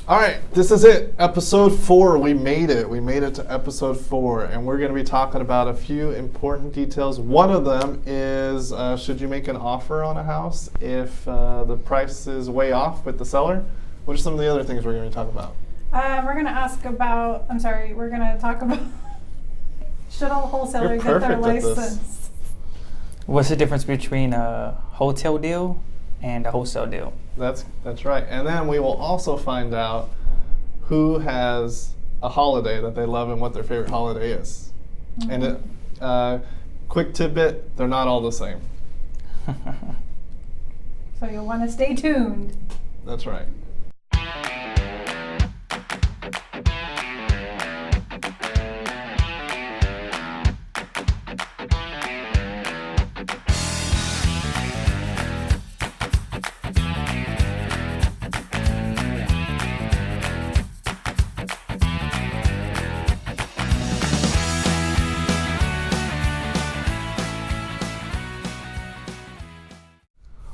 All right, this is it. Episode 4. We made it. We made it to episode 4, and we're going to be talking about a few important details. One of them is should you make an offer on a house if the price is way off with the seller? What are some of the other things we're going to talk about? We're going to talk about should a wholesaler get their license? What's the difference between a wholesale deal and a wholesale deal? That's right. And then we will also find out who has a holiday that they love and what their favorite holiday is. Mm-hmm. And quick tidbit, they're not all the same. So you'll want to stay tuned. That's right.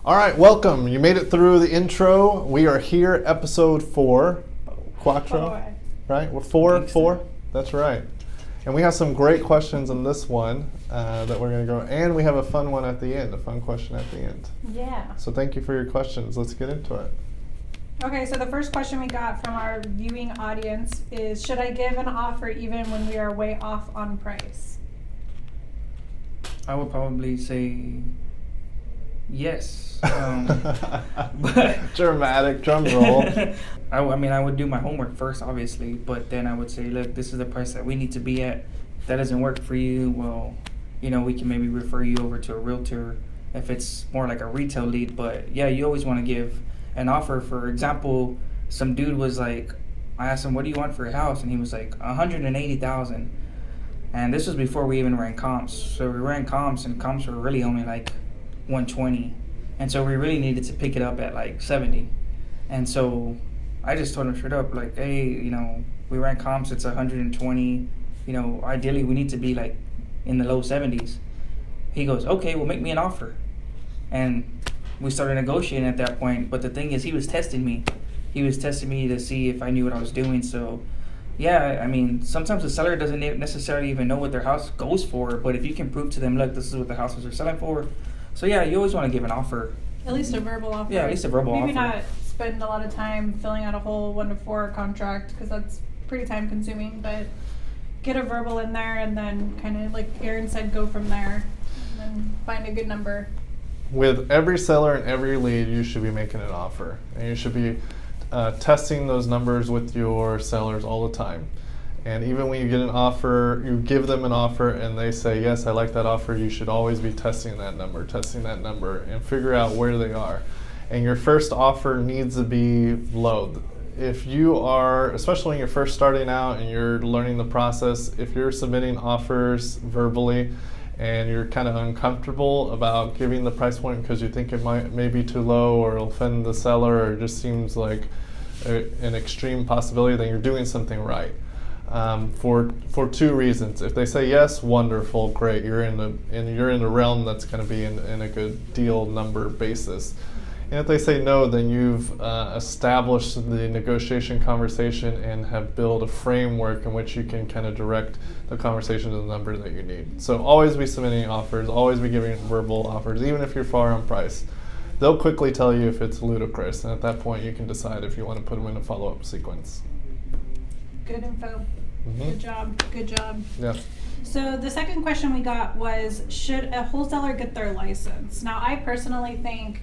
All right, welcome. You made it through the intro. We are here, episode 4. Quattro, right? We're 4. That's right. And we have some great questions in this one that we're going to go. And we have a fun one at the end, a fun question at the end. Yeah. So thank you for your questions. Let's get into it. Okay, so the first question we got from our viewing audience is, should I give an offer even when we are way off on price? I would probably say yes. But dramatic drum roll. I would do my homework first, obviously, but then I would say, look, this is the price that we need to be at. If that doesn't work for you, well, we can maybe refer you over to a realtor if it's more like a retail lead. But yeah, you always want to give an offer. For example, some dude was like, I asked him, what do you want for your house? And he was like, $180,000. And this was before we even ran comps. So we ran comps, and comps were really only like 120. And so we really needed to pick it up at like 70. And so I just told him straight up, like, hey, we ran comps, it's 120. Ideally we need to be like in the low 70s. He goes, okay, well, make me an offer. And we started negotiating at that point. But the thing is, he was testing me. He was testing me to see if I knew what I was doing. So yeah, sometimes the seller doesn't necessarily even know what their house goes for. But if you can prove to them, look, this is what the houses are selling for. So yeah, you always want to give an offer. At least a verbal offer. Yeah, at least a verbal offer. Maybe not spend a lot of time filling out a whole 1 to 4 contract, because that's pretty time consuming, but get a verbal in there and then kind of, like Aaron said, go from there and then find a good number. With every seller and every lead, you should be making an offer. And you should be testing those numbers with your sellers all the time. And even when you get an offer, you give them an offer and they say, yes, I like that offer, you should always be testing that number, and figure out where they are. And your first offer needs to be low. If you are, especially when you're first starting out and you're learning the process, if you're submitting offers verbally and you're kind of uncomfortable about giving the price point because you think it may be too low or it'll offend the seller or it just seems like an extreme possibility, then you're doing something right. For 2 reasons. If they say yes, wonderful, great. You're in the realm that's going to be in a good deal number basis. And if they say no, then you've established the negotiation conversation and have built a framework in which you can kind of direct the conversation to the number that you need. So always be submitting offers, always be giving verbal offers, even if you're far on price. They'll quickly tell you if it's ludicrous, and at that point you can decide if you want to put them in a follow-up sequence. Good info. Mm-hmm. Good job. Yeah. So the second question we got was, should a wholesaler get their license? Now, I personally think,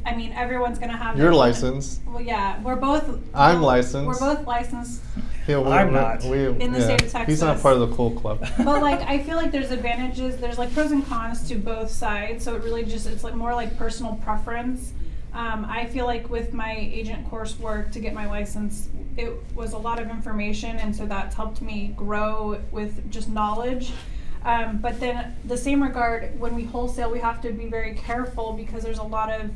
everyone's going to have your license. Well, yeah, I'm licensed. We're both licensed. Yeah, I'm not. In the state of Texas. He's not part of the cool club. But I feel like there's advantages, there's pros and cons to both sides. So it really it's more like personal preference. I feel like with my agent coursework to get my license, it was a lot of information, and so that's helped me grow with just knowledge. But then the same regard, when we wholesale, we have to be very careful because there's a lot of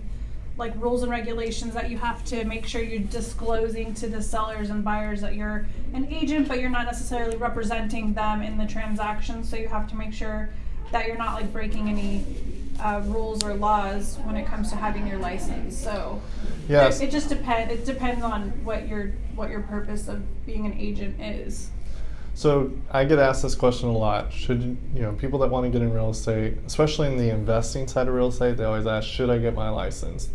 rules and regulations that you have to make sure you're disclosing to the sellers and buyers that you're an agent, but you're not necessarily representing them in the transaction. So you have to make sure that you're not breaking any rules or laws when it comes to having your license. So Yes. it just depends. It depends on what your purpose of being an agent is. So I get asked this question a lot. Should people that want to get in real estate, especially in the investing side of real estate, they always ask, should I get my license?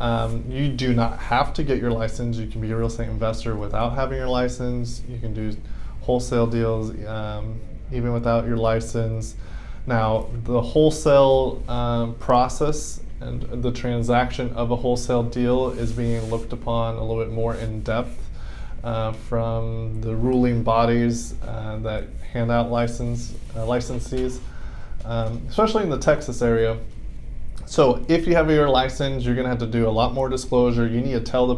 You do not have to get your license. You can be a real estate investor without having your license. You can do wholesale deals even without your license. Now, the wholesale process and the transaction of a wholesale deal is being looked upon a little bit more in depth from the ruling bodies that hand out licensees, especially in the Texas area. So if you have your license, you're going to have to do a lot more disclosure. You need to tell the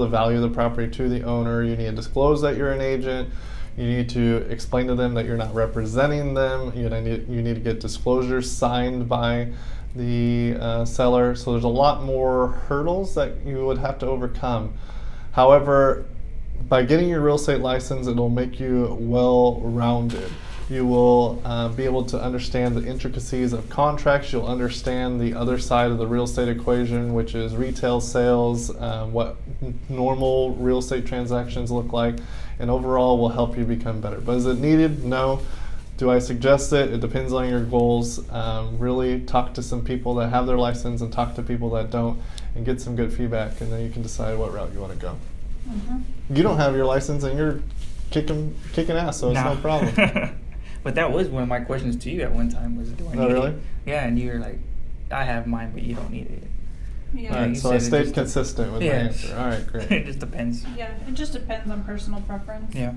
value of the property to the owner. You need to disclose that you're an agent. You need to explain to them that you're not representing them. You need to get disclosures signed by the seller. So there's a lot more hurdles that you would have to overcome. However, by getting your real estate license, it'll make you well-rounded. You will be able to understand the intricacies of contracts. You'll understand the other side of the real estate equation, which is retail sales, what normal real estate transactions look like, and overall will help you become better. But is it needed? No. Do I suggest it? It depends on your goals. Really talk to some people that have their license and talk to people that don't and get some good feedback, and then you can decide what route you want to go. Mm-hmm. You don't have your license and you're kicking ass, so it's no problem. But that was one of my questions to you at one time was, do I need really? it? Yeah, and you were like, I have mine, but you don't need it. Yeah. All right, so I stayed consistent with my answer. All right, great. It just depends. Yeah, it just depends on personal preference. Yeah.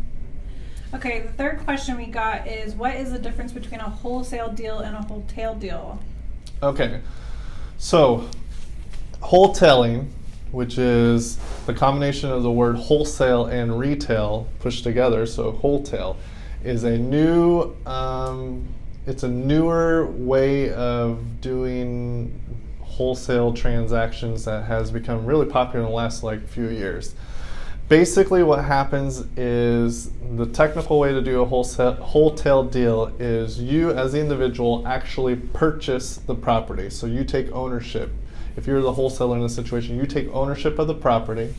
Okay, the third question we got is, what is the difference between a wholesale deal and a wholetail deal? Okay, so wholetailing, which is the combination of the word wholesale and retail pushed together, so wholetail, is a new, it's a newer way of doing wholesale transactions that has become really popular in the last few years. Basically what happens is the technical way to do a wholesale deal is you as the individual actually purchase the property. So you take ownership. If you're the wholesaler in this situation, you take ownership of the property,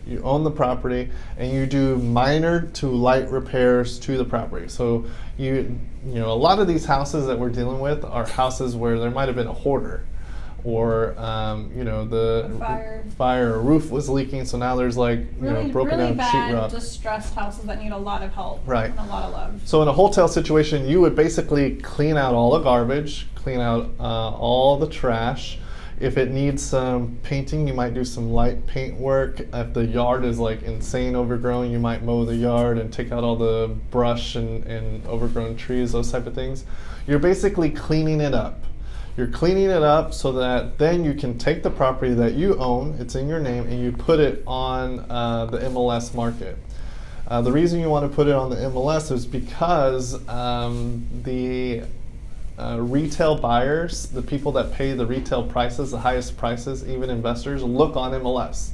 you own the property, and you do minor to light repairs to the property. So you know, a lot of these houses that we're dealing with are houses where there might have been a hoarder, or the fire or roof was leaking, so now there's broken really down bad, sheetrock. distressed houses that need a lot of help, right, and a lot of love. So in a wholesale situation, you would basically clean out all the garbage, clean out all the trash. If it needs some painting, you might do some light paint work. If the yard is insane overgrown, you might mow the yard and take out all the brush and overgrown trees, those type of things. You're basically cleaning it up. You're cleaning it up so that then you can take the property that you own, it's in your name, and you put it on the MLS market. The reason you want to put it on the MLS is because the retail buyers, the people that pay the retail prices, the highest prices, even investors, look on MLS.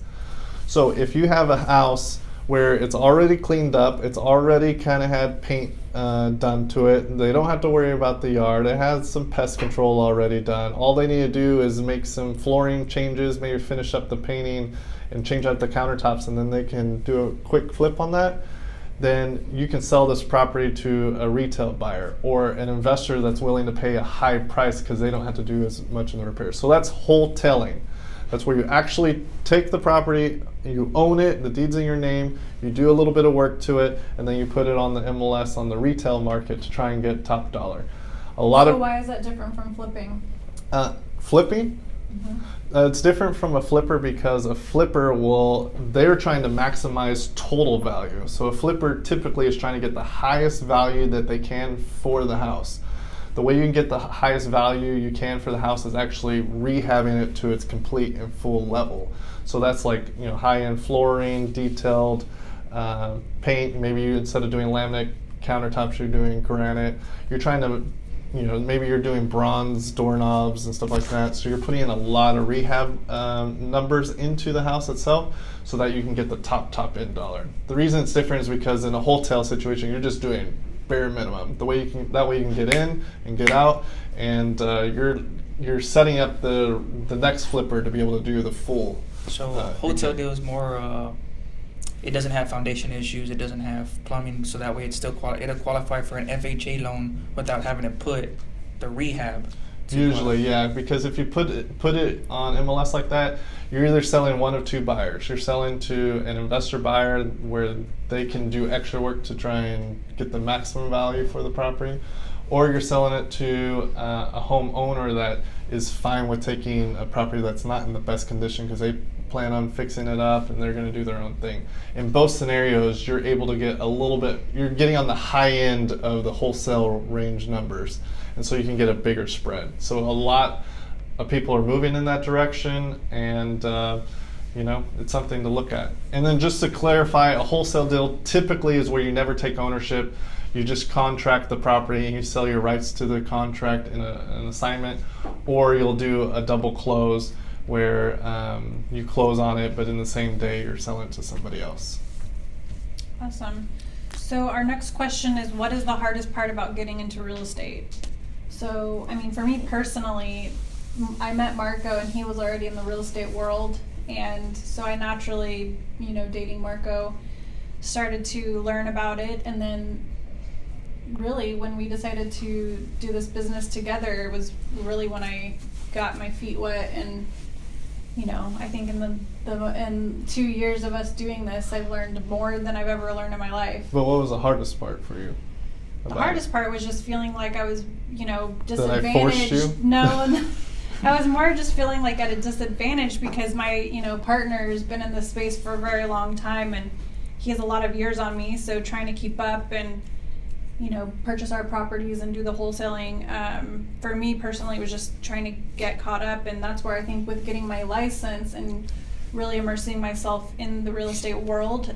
So if you have a house where it's already cleaned up, it's already kind of had paint done to it, they don't have to worry about the yard, it has some pest control already done, all they need to do is make some flooring changes, maybe finish up the painting and change out the countertops, and then they can do a quick flip on that. Then you can sell this property to a retail buyer or an investor that's willing to pay a high price because they don't have to do as much in the repairs. So that's wholetailing. That's where you actually take the property, you own it, the deed's in your name, you do a little bit of work to it, and then you put it on the MLS on the retail market to try and get top dollar. So why is that different from flipping? Flipping? Mm-hmm. It's different from a flipper because a flipper they're trying to maximize total value. So a flipper typically is trying to get the highest value that they can for the house. The way you can get the highest value you can for the house is actually rehabbing it to its complete and full level. So that's high-end flooring, detailed paint. Maybe instead of doing laminate countertops, you're doing granite. You're trying to maybe you're doing bronze doorknobs and stuff like that. So you're putting in a lot of rehab numbers into the house itself so that you can get the top end dollar. The reason it's different is because in a wholesale situation, you're just doing bare minimum. That way you can get in and get out, and you're setting up the next flipper to be able to do the full. So Wholesale Deal is more. It doesn't have foundation issues. It doesn't have plumbing, so that way it's still it'll qualify for an FHA loan without having to put the rehab. Usually, yeah, because if you put it on MLS like that, you're either selling one of two buyers. You're selling to an investor buyer where they can do extra work to try and get the maximum value for the property, or you're selling it to a homeowner that is fine with taking a property that's not in the best condition because they plan on fixing it up and they're going to do their own thing. In both scenarios, you're able to get you're getting on the high end of the wholesale range numbers, and so you can get a bigger spread. So a lot of people are moving in that direction, and it's something to look at. And then just to clarify, a wholesale deal typically is where you never take ownership. You just contract the property and you sell your rights to the contract in an assignment, or you'll do a double close where you close on it, but in the same day you're selling it to somebody else. Awesome. So our next question is, what is the hardest part about getting into real estate? So, I mean, for me personally, I met Marco and he was already in the real estate world, and so I naturally, dating Marco, started to learn about it, and then really when we decided to do this business together, it was really when I got my feet wet. And I think in 2 years of us doing this, I've learned more than I've ever learned in my life. But what was the hardest part for you? The hardest part was just feeling like I was, disadvantaged. Did I force you? No, I was more just feeling like at a disadvantage because my, partner has been in this space for a very long time, and he has a lot of years on me. So trying to keep up and, purchase our properties and do the wholesaling, for me personally, was just trying to get caught up. And that's where I think with getting my license and really immersing myself in the real estate world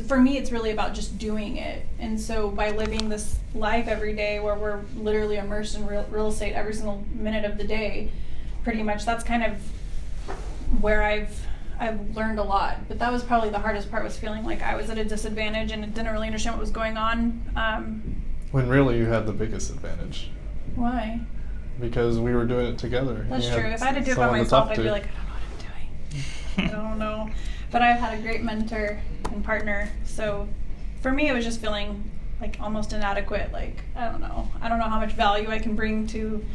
for me, it's really about just doing it. And so by living this life every day where we're literally immersed in real estate every single minute of the day, pretty much that's kind of where I've learned a lot. But that was probably the hardest part, was feeling like I was at a disadvantage and didn't really understand what was going on. When really you had the biggest advantage. Why? Because we were doing it together. That's true. If I had to do it by myself, I'd be like, I don't know. But I've had a great mentor and partner. So for me, it was just feeling like almost inadequate. Like, I don't know how much value I can bring to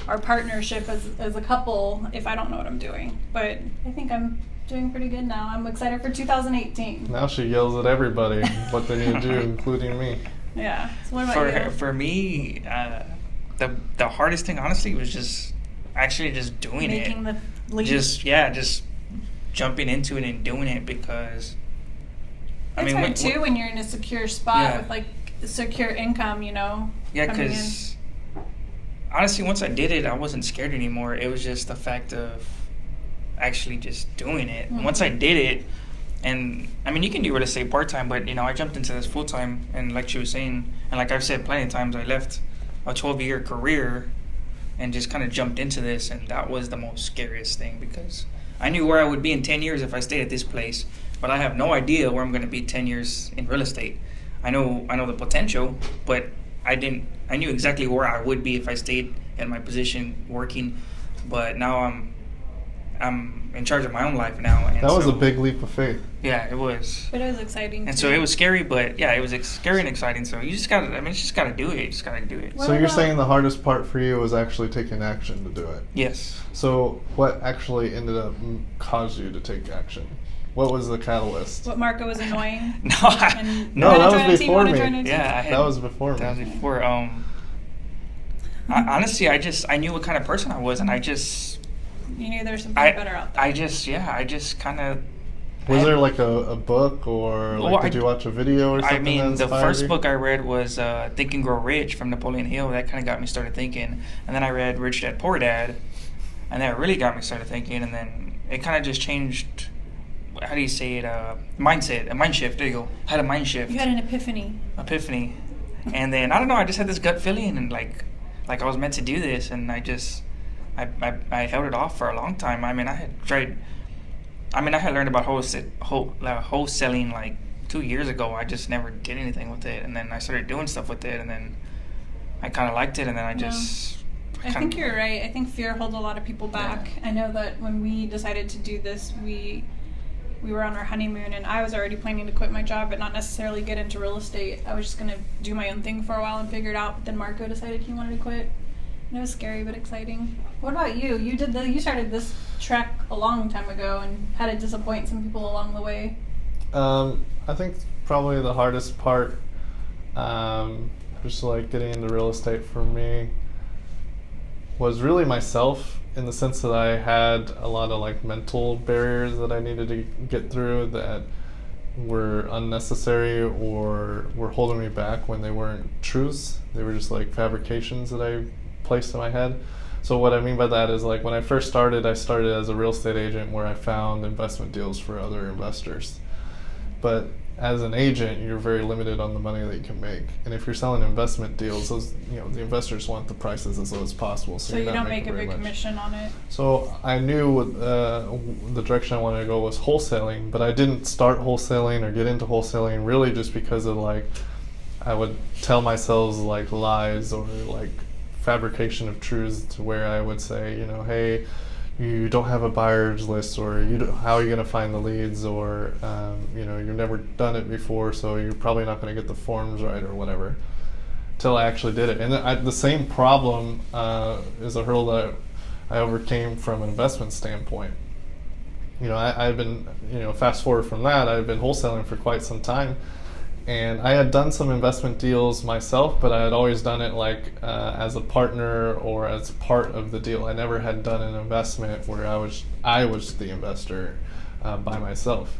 our partnership as a couple if I don't know what I'm doing. But I think I'm doing pretty good now. I'm excited for 2018. Now she yells at everybody what they need to do, including me. Yeah. So what about you? For me, the hardest thing, honestly, was just doing it. Making the leap. Just jumping into it and doing it, because It's hard too when you're in a secure spot with like secure income, Yeah, because honestly, once I did it, I wasn't scared anymore. It was just the fact of actually just doing it. Mm-hmm. Once I did it, and I mean, you can do real estate part-time, but I jumped into this full-time, and like she was saying, and like I've said plenty of times, I left a 12-year career and just kind of jumped into this, and that was the most scariest thing, because I knew where I would be in 10 years if I stayed at this place, but I have no idea where I'm going to be 10 years in real estate. I know the potential, but I knew exactly where I would be if I stayed in my position working, but now I'm in charge of my own life now. And that was a big leap of faith. Yeah, it was. But it was exciting. And too. so it was scary, but yeah, it was scary and exciting. So you just gotta do it. You just gotta do it. So you're saying the hardest part for you was actually taking action to do it? Yes. So what actually ended up caused you to take action? What was the catalyst? What, Marco was annoying? No, that was before me. Yeah, that was before me. That was before. Honestly, I knew what kind of person I was, and you knew there was something better out there. I just kind of. Was there like a book, or did you watch a video or something? I mean, the first book I read was Think and Grow Rich from Napoleon Hill. That kind of got me started thinking. And then I read Rich Dad Poor Dad, and that really got me started thinking. And then it kind of just changed. How do you say it? A mind shift. There you go. I had a mind shift. You had an epiphany. And then I don't know. I just had this gut feeling, and like I was meant to do this, and I held it off for a long time. I mean, I had learned about wholesaling like 2 years ago, I just never did anything with it, and then I started doing stuff with it, and then I kind of liked it, and then I think you're right. I think fear holds a lot of people back. I know that when we decided to do this, we were on our honeymoon, and I was already planning to quit my job but not necessarily get into real estate. I was just going to do my own thing for a while and figure it out. But then Marco decided he wanted to quit. And it was scary but exciting. What about you? You started this trek a long time ago and had to disappoint some people along the way. I think probably the hardest part, just like getting into real estate for me, was really myself, in the sense that I had a lot of like mental barriers that I needed to get through that were unnecessary or were holding me back when they weren't truths. They were just like fabrications that I placed in my head. So what I mean by that is, like, when I first started, I started as a real estate agent where I found investment deals for other investors. But as an agent, you're very limited on the money that you can make. And if you're selling investment deals, those, the investors want the prices as low as possible. So you don't make a big commission on it. So I knew the direction I wanted to go was wholesaling, but I didn't start wholesaling or get into wholesaling really just because of, like, I would tell myself like lies or like fabrication of truths, to where I would say, hey, you don't have a buyer's list, or how are you going to find the leads, or you've never done it before, so you're probably not going to get the forms right or whatever, till I actually did it. And the same problem is a hurdle that I overcame from an investment standpoint. I've been, fast forward from that, I've been wholesaling for quite some time. And I had done some investment deals myself, but I had always done it like as a partner or as part of the deal. I never had done an investment where I was the investor by myself.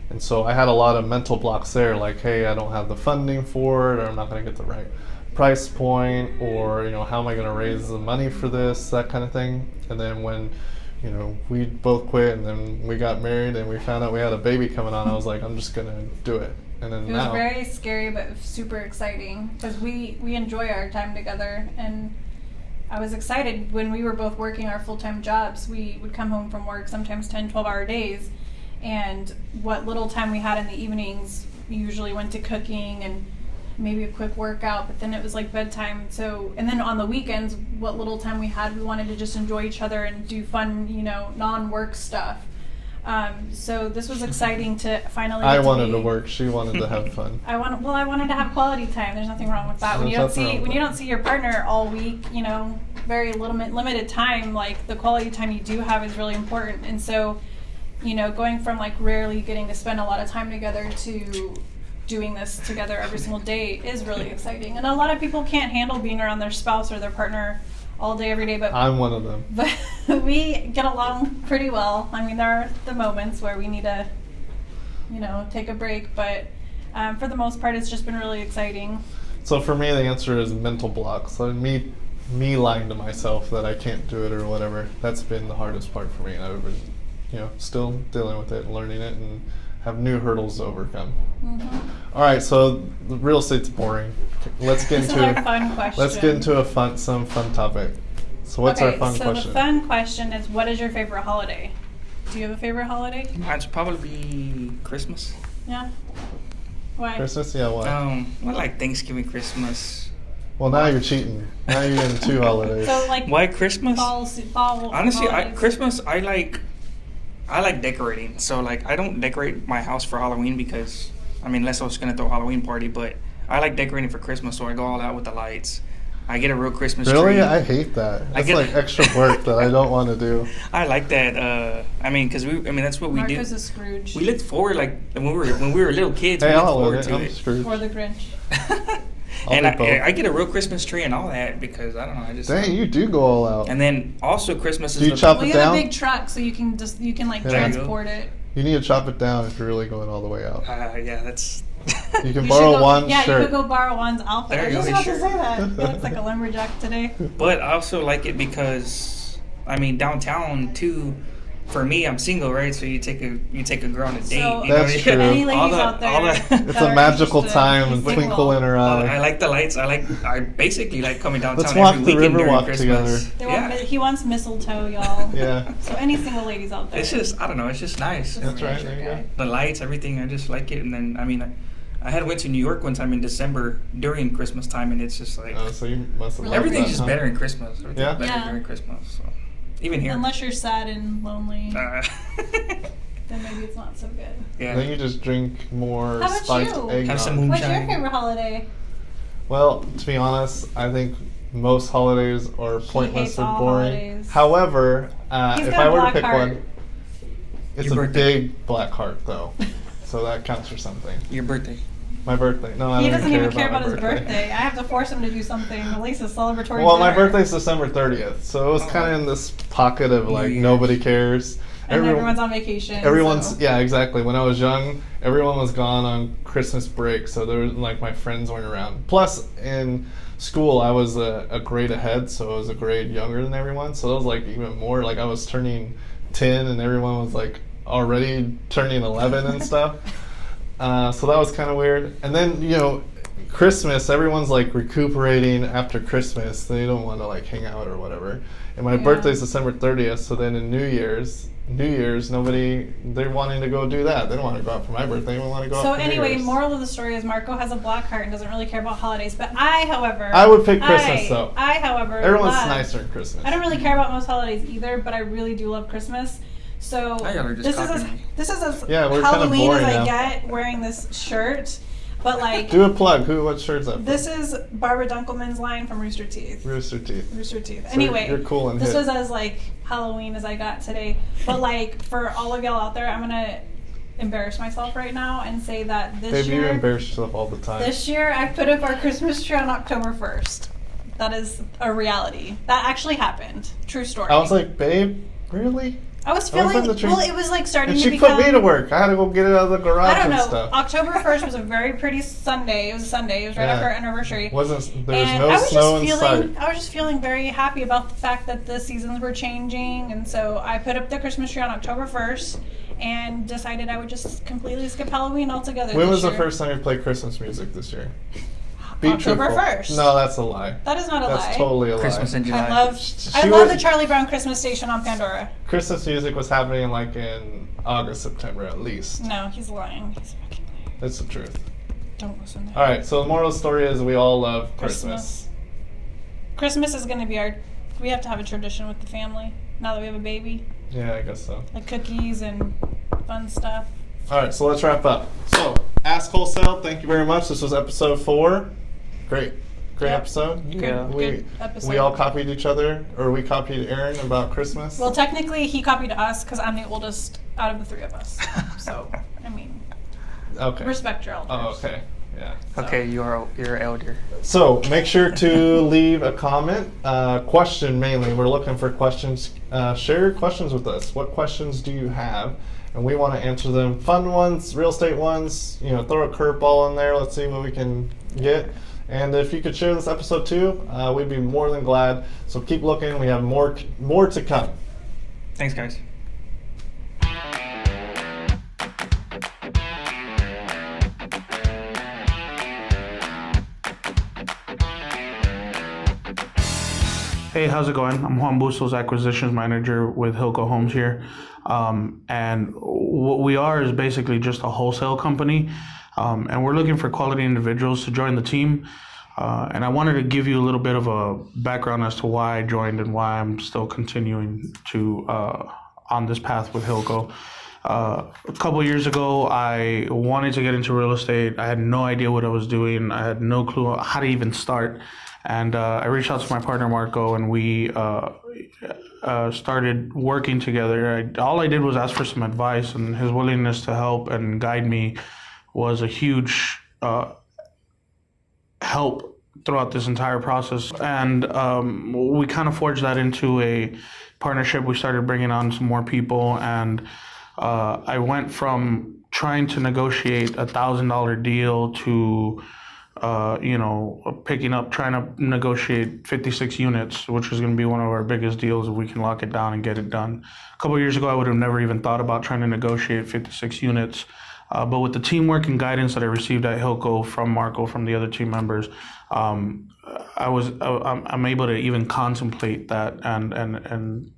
And so I had a lot of mental blocks there, like, hey, I don't have the funding for it, or I'm not going to get the right price point, or how am I going to raise the money for this, that kind of thing. And then when we both quit, and then we got married, and we found out we had a baby coming on, I was like, I'm just going to do it. And then it was very scary but super exciting, because we enjoy our time together, and I was excited when we were both working our full-time jobs. We would come home from work sometimes 10-12-hour days, and what little time we had in the evenings, we usually went to cooking and maybe a quick workout, but then it was like bedtime. So, and then on the weekends, what little time we had, we wanted to just enjoy each other and do fun, non-work stuff. So this was exciting to finally. I wanted to work. She wanted to have fun. I wanted to have quality time. There's nothing wrong with that. When you don't see your partner all week, very limited time, like the quality time you do have is really important. And so, going from like rarely getting to spend a lot of time together to doing this together every single day is really exciting. And a lot of people can't handle being around their spouse or their partner all day, every day, but I'm one of them. But we get along pretty well. I mean, there are the moments where we need to, take a break, but for the most part, it's just been really exciting. So for me, the answer is mental blocks. So me lying to myself that I can't do it or whatever. That's been the hardest part for me, and I've been, still dealing with it, learning it, and have new hurdles to overcome. Mm-hmm. All right, so the real estate's boring. Let's get into a fun question. Let's get into some fun topic. So what's our fun question? So the fun question is, what is your favorite holiday? Do you have a favorite holiday? Mine's probably be Christmas. Yeah. Why? Christmas? Yeah, why? I like Thanksgiving, Christmas. Well, now you're cheating. Now you're in 2 holidays. So like why Christmas? Fall. Honestly, Christmas I like decorating. So like I don't decorate my house for Halloween because unless I was gonna throw a Halloween party, but I like decorating for Christmas, so I go all out with the lights. I get a real Christmas tree. Really? I hate that. That's like extra work that I don't want to do. I like that. Because that's what we do. Marco's a Scrooge. We looked forward, like when we were little kids. Hey, we looked forward to I'm it. Scrooge. Or the Grinch. And I get a real Christmas tree and all that because I don't know. Dang, you do go all out. And then also Christmas is. Do you chop it down? We have a big truck, so you can transport it. You need to chop it down if you're really going all the way out. Yeah, that's. You can borrow Juan's shirt. Yeah, you could go borrow Juan's outfit. There you go, I was just about to say that. He looks like a lumberjack today. But I also like it because, downtown too, for me, I'm single, right? So you take a girl on a date. So, you know? That's true. Any ladies All the- out there, all the- It's that a are magical interested, time, he's and twinkle single. in her I eye. like the lights. I basically like coming downtown Let's walk every the weekend during Riverwalk Christmas. together. They Yeah. want, he wants mistletoe, y'all. Yeah, So any single ladies out there. It's just, I don't know, it's just nice. Just that's right. nature There you guy. go. The lights, everything, I just like it. And then, I mean, I had went to New York one time in December during Christmas time, and it's just like, So you must have loved everything's that, just huh? better in Christmas. Everything's Yeah? better Yeah. during Christmas. So. Even here. Unless you're sad and lonely, Uh, then maybe it's not so good. yeah. Then you just drink more How about spiked you? eggnog. Have some What's your moonshine. favorite holiday? Well, to be honest, I think most holidays are pointless hates or all boring. holidays. However, He's if got I a were to black pick heart. one, it's Your a birthday. big black heart though, so that counts for something. Your birthday. My birthday. No, I He don't doesn't even care my about his birthday. I have to force him to do something, at least a celebratory Well, my dinner. birthday's December 30th, so it was Oh. kind of in this pocket of like Yeah. nobody cares. And everyone's on vacation. Everyone's so. yeah, exactly. When I was young, everyone was gone on Christmas break, so there was like my friends weren't around. Plus, in school, I was a grade ahead, so I was a grade younger than everyone. So it was like even more like I was turning 10, and everyone was like already turning 11 and stuff. So that was kind of weird. And then Christmas, everyone's like recuperating after Christmas. They don't want to like hang out or whatever. And my Yeah. birthday's December 30th, so then in New Year's, they're wanting to go do that. They don't want to go out for my birthday. They want to go So out for New anyway, Year's. moral of the story is Marco has a black heart and doesn't really care about holidays. But I, however, I would pick Christmas, though. however, Everyone's love- nicer in Christmas. I don't really care about most holidays either, but I really do love Christmas. So I gotta just this is copy me. this is as Yeah, we're kinda Halloween as boring I now. get wearing this shirt. But like Do a plug. What shirt's that? this is Barbara Dunkelman's line from Rooster Teeth. Rooster Teeth. Rooster Teeth. So Anyway, you're cool and this hip. was as like Halloween as I got today. But like for all of y'all out there, I'm gonna embarrass myself right now and say that this Baby, you year, embarrass yourself all the time. this year I put up our Christmas tree on October 1st. That is a reality. That actually happened. True story. I was like, babe, really? I was I was in feeling, the tree. well, it was like starting And to she become. put me to work. I had to go get it out of the garage I don't and know. stuff. October 1st was a very pretty Sunday. It was a Sunday. It was right Yeah. after our anniversary. There was And no I was snow just in feeling, sight. I was just feeling very happy about the fact that the seasons were changing, and so I put up the Christmas tree on October 1st, and decided I would just completely skip Halloween altogether. When this was the year. first time you played Christmas music this year? Be October truthful. 1st. No, that's a lie. That is not a That's lie. totally a Christmas lie. in July. I love She the was- Charlie Brown Christmas station on Pandora. Christmas music was happening like in August, September at least. No, he's lying. He's fucking lying. That's the truth. Don't listen to him. All right, so the moral of the story is we all love Christmas. Christmas is going to be we have to have a tradition with the family now that we have a baby. Yeah, I guess so. Like cookies and fun stuff. All right, so let's wrap up. So, Ask Wholesale, thank you very much. This was episode 4. Great Yep. episode. Yeah. Good episode. We all copied each other, or we copied Aaron about Christmas. Well, technically, he copied us because I'm the oldest out of the 3 of us. So, I mean, Okay. respect your elders. Oh, okay. Yeah. Okay, you're elder. So make sure to leave a comment, question mainly. We're looking for questions. Share your questions with us. What questions do you have? And we want to answer them. Fun ones, real estate ones. Throw a curveball in there. Let's see what we can get. And if you could share this episode too, we'd be more than glad. So keep looking. We have more to come. Thanks, guys. Hey, how's it going? I'm Juan Bustos, Acquisitions Manager with Hilco Homes here. And what we are is basically just a wholesale company. And we're looking for quality individuals to join the team. And I wanted to give you a little bit of a background as to why I joined and why I'm still continuing to on this path with Hilco. A couple years ago, I wanted to get into real estate. I had no idea what I was doing. I had no clue how to even start. And I reached out to my partner, Marco, and we started working together. All I did was ask for some advice, and his willingness to help and guide me was a huge help throughout this entire process. And we kind of forged that into a partnership. We started bringing on some more people, and I went from trying to negotiate $1,000 deal to picking up, trying to negotiate 56 units, which is going to be one of our biggest deals if we can lock it down and get it done. A couple of years ago, I would have never even thought about trying to negotiate 56 units. But with the teamwork and guidance that I received at Hilco from Marco, from the other team members, I'm able to even contemplate that, and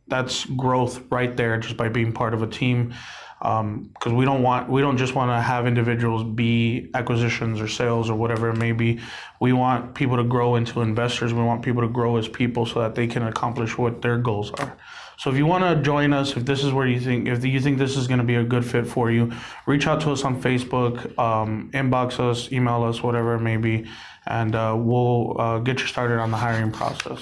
that's growth right there just by being part of a team. Because we don't just want to have individuals be acquisitions or sales or whatever it may be. We want people to grow into investors. We want people to grow as people so that they can accomplish what their goals are. So if you want to join us, if this is where if you think this is going to be a good fit for you, reach out to us on Facebook, inbox us, email us, whatever it may be, and we'll get you started on the hiring process.